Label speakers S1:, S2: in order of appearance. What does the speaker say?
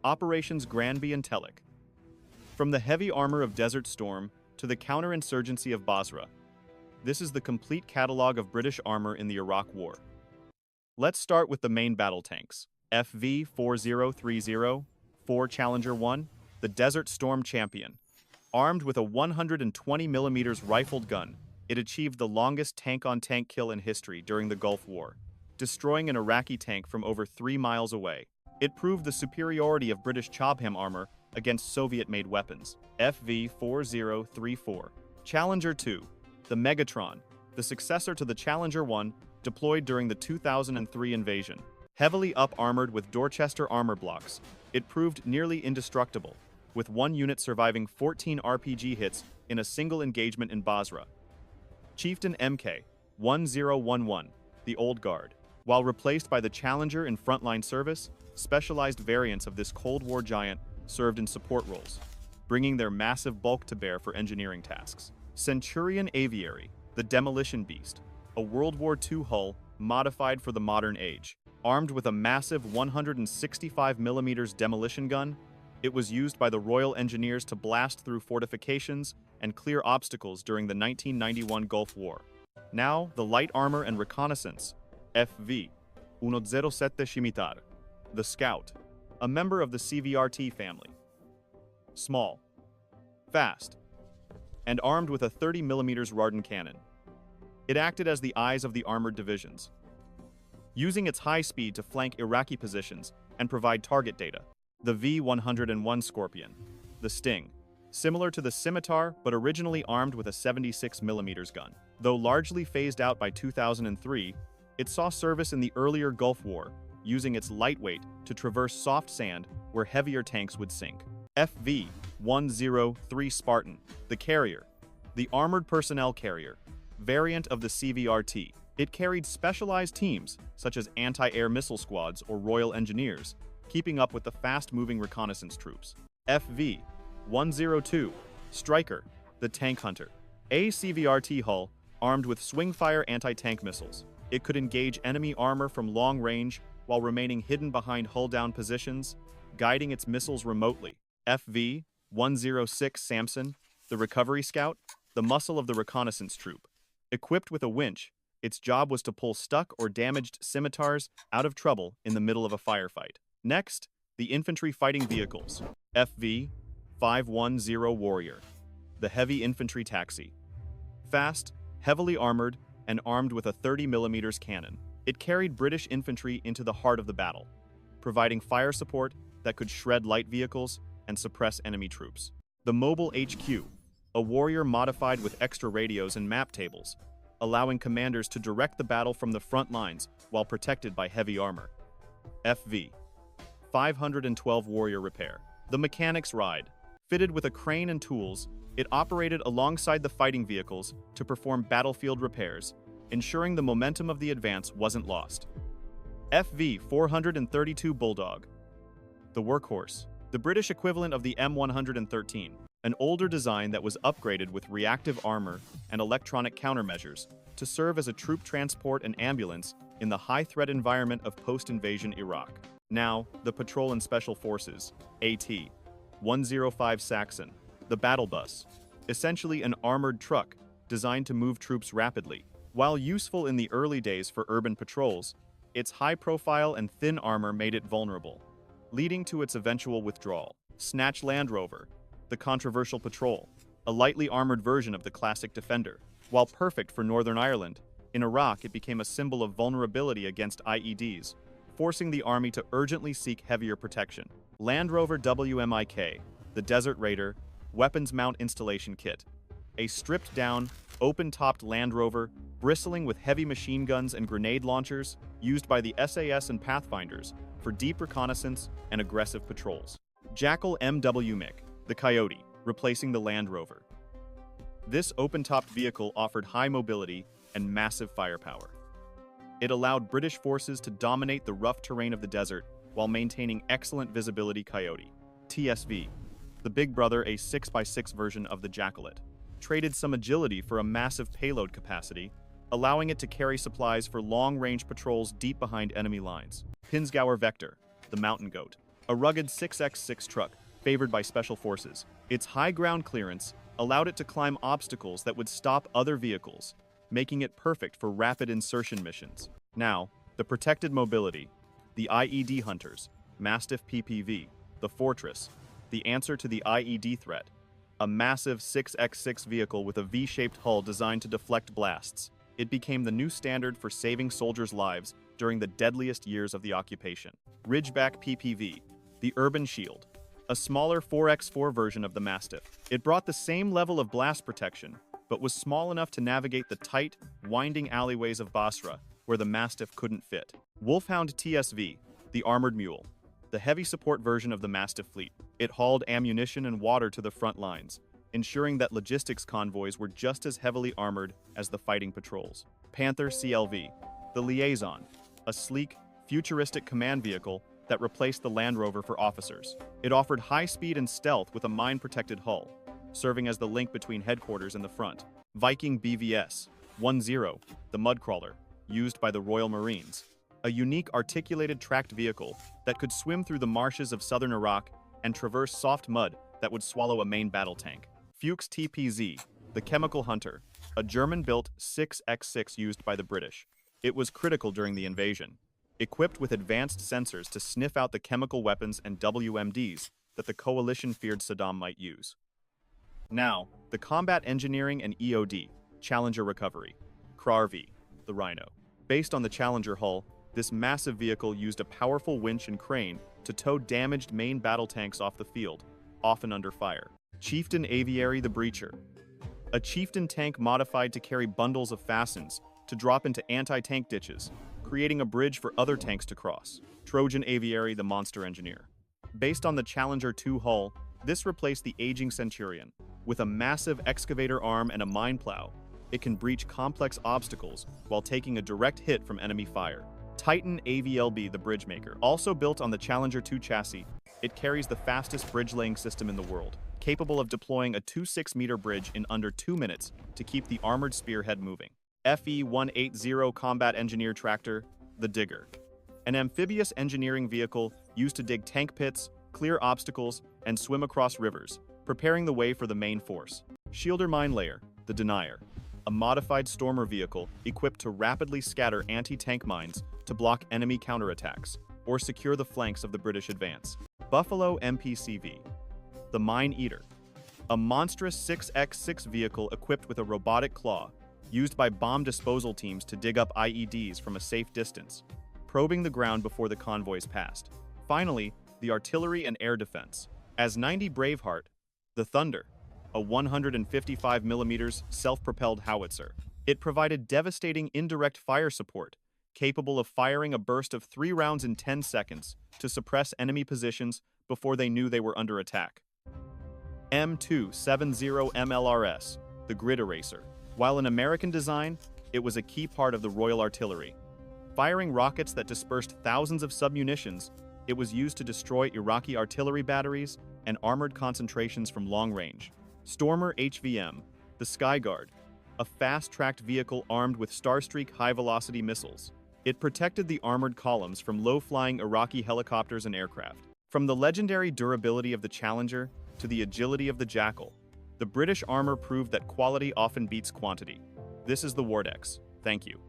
S1: Operations Granby and Telek. From the heavy armor of Desert Storm to the counterinsurgency of Basra, this is the complete catalog of British armor in the Iraq War. Let's start with the main battle tanks. FV-4030, 4 Challenger 1, the Desert Storm champion. Armed with a 120mm rifled gun, it achieved the longest tank-on-tank kill in history during the Gulf War, destroying an Iraqi tank from over 3 miles away. It proved the superiority of British Chobham armor against Soviet-made weapons. FV-4034, Challenger 2, the Megatron, the successor to the Challenger 1, deployed during the 2003 invasion. Heavily up-armored with Dorchester armor blocks, it proved nearly indestructible, with one unit surviving 14 RPG hits in a single engagement in Basra. Chieftain MK-1011, the Old Guard. While replaced by the Challenger in frontline service, specialized variants of this Cold War giant served in support roles, bringing their massive bulk to bear for engineering tasks. Centurion Aviary, the Demolition Beast, a World War II hull modified for the modern age. Armed with a massive 165mm demolition gun, it was used by the Royal Engineers to blast through fortifications and clear obstacles during the 1991 Gulf War. Now, the Light Armor and Reconnaissance, FV-107 Scimitar, the Scout, a member of the CVRT family. Small, fast, and armed with a 30mm Rardin cannon. It acted as the eyes of the armored divisions, using its high speed to flank Iraqi positions and provide target data. The V-101 Scorpion, the Sting, similar to the Scimitar but originally armed with a 76mm gun. Though largely phased out by 2003, it saw service in the earlier Gulf War, using its lightweight to traverse soft sand where heavier tanks would sink. FV-103 Spartan, the Carrier, the Armored Personnel Carrier, variant of the CVRT. It carried specialized teams, such as anti-air missile squads or Royal Engineers, keeping up with the fast-moving reconnaissance troops. FV-102 Striker, the Tank Hunter, a CVRT hull armed with swing-fire anti-tank missiles. It could engage enemy armor from long range while remaining hidden behind hull-down positions, guiding its missiles remotely. FV-106 Samson, the Recovery Scout, the muscle of the reconnaissance troop. Equipped with a winch, its job was to pull stuck or damaged scimitars out of trouble in the middle of a firefight. Next, the infantry fighting vehicles. FV-510 Warrior, the Heavy Infantry Taxi. Fast, heavily armored, and armed with a 30mm cannon. It carried British infantry into the heart of the battle, providing fire support that could shred light vehicles and suppress enemy troops. The Mobile HQ, a Warrior modified with extra radios and map tables, allowing commanders to direct the battle from the front lines while protected by heavy armor. FV-512 Warrior Repair, the Mechanic's Ride. Fitted with a crane and tools, it operated alongside the fighting vehicles to perform battlefield repairs, ensuring the momentum of the advance wasn't lost. FV-432 Bulldog, the Workhorse, the British equivalent of the M113, an older design that was upgraded with reactive armor and electronic countermeasures to serve as a troop transport and ambulance in the high-threat environment of post-invasion Iraq. Now, the Patrol and Special Forces, AT-105 Saxon, the Battle Bus, essentially an armored truck designed to move troops rapidly. While useful in the early days for urban patrols, its high profile and thin armor made it vulnerable, leading to its eventual withdrawal. Snatch Land Rover, the controversial patrol, a lightly armored version of the classic Defender. While perfect for Northern Ireland, in Iraq it became a symbol of vulnerability against IEDs, forcing the army to urgently seek heavier protection. Land Rover WMIK, the Desert Raider, Weapons Mount Installation Kit, a stripped-down, open-topped Land Rover bristling with heavy machine guns and grenade launchers used by the SAS and Pathfinders for deep reconnaissance and aggressive patrols. Jackal MWMIC, the Coyote, replacing the Land Rover. This open-topped vehicle offered high mobility and massive firepower. It allowed British forces to dominate the rough terrain of the desert while maintaining excellent visibility. Coyote, TSV, the Big Brother, a 6x6 version of the Jackalet, traded some agility for a massive payload capacity, allowing it to carry supplies for long-range patrols deep behind enemy lines. Pinzgauer Vector, the Mountain Goat, a rugged 6x6 truck favored by special forces. Its high ground clearance allowed it to climb obstacles that would stop other vehicles, making it perfect for rapid insertion missions. Now, the protected mobility, the IED hunters, Mastiff PPV, the Fortress, the answer to the IED threat, a massive 6x6 vehicle with a V-shaped hull designed to deflect blasts. It became the new standard for saving soldiers' lives during the deadliest years of the occupation. Ridgeback PPV, the Urban Shield, a smaller 4x4 version of the Mastiff. It brought the same level of blast protection, but was small enough to navigate the tight, winding alleyways of Basra, where the Mastiff couldn't fit. Wolfhound TSV, the Armored Mule, the heavy support version of the Mastiff fleet. It hauled ammunition and water to the front lines, ensuring that logistics convoys were just as heavily armored as the fighting patrols. Panther CLV, the Liaison, a sleek, futuristic command vehicle that replaced the Land Rover for officers. It offered high speed and stealth with a mine-protected hull, serving as the link between headquarters and the front. Viking BVS 10, the Mudcrawler, used by the Royal Marines, a unique articulated tracked vehicle that could swim through the marshes of southern Iraq and traverse soft mud that would swallow a main battle tank. Fuchs TPZ, the Chemical Hunter, a German-built 6x6 used by the British. It was critical during the invasion, equipped with advanced sensors to sniff out the chemical weapons and WMDs that the coalition feared Saddam might use. Now, the Combat Engineering and EOD, Challenger Recovery, CRARV, the Rhino. Based on the Challenger hull, this massive vehicle used a powerful winch and crane to tow damaged main battle tanks off the field, often under fire. Chieftain Aviary the Breacher, a Chieftain tank modified to carry bundles of fastens to drop into anti-tank ditches, creating a bridge for other tanks to cross. Trojan Aviary the Monster Engineer. Based on the Challenger 2 hull, this replaced the aging Centurion. With a massive excavator arm and a mine plow, it can breach complex obstacles while taking a direct hit from enemy fire. Titan AVLB the Bridgemaker. Also built on the Challenger 2 chassis, it carries the fastest bridge-laying system in the world, capable of deploying a 26-meter bridge in under 2 minutes to keep the armored spearhead moving. FE-180 Combat Engineer Tractor, the Digger, an amphibious engineering vehicle used to dig tank pits, clear obstacles, and swim across rivers, preparing the way for the main force. Shielder Mine Layer, the Denier, a modified Stormer vehicle equipped to rapidly scatter anti-tank mines to block enemy counterattacks or secure the flanks of the British advance. Buffalo MPCV, the Mine Eater, a monstrous 6x6 vehicle equipped with a robotic claw used by bomb disposal teams to dig up IEDs from a safe distance, probing the ground before the convoys passed. Finally, the Artillery and Air Defense. As 90 Braveheart, the Thunder, a 155mm self-propelled howitzer. It provided devastating indirect fire support, capable of firing a burst of 3 rounds in 10 seconds to suppress enemy positions before they knew they were under attack. M270 MLRS, the Grid Eraser. While an American design, it was a key part of the Royal Artillery. Firing rockets that dispersed thousands of submunitions, it was used to destroy Iraqi artillery batteries and armored concentrations from long range. Stormer HVM, the Skyguard, a fast-tracked vehicle armed with Starstreak high-velocity missiles. It protected the armored columns from low-flying Iraqi helicopters and aircraft. From the legendary durability of the Challenger to the agility of the Jackal, the British armor proved that quality often beats quantity. This is the Wardex. Thank you.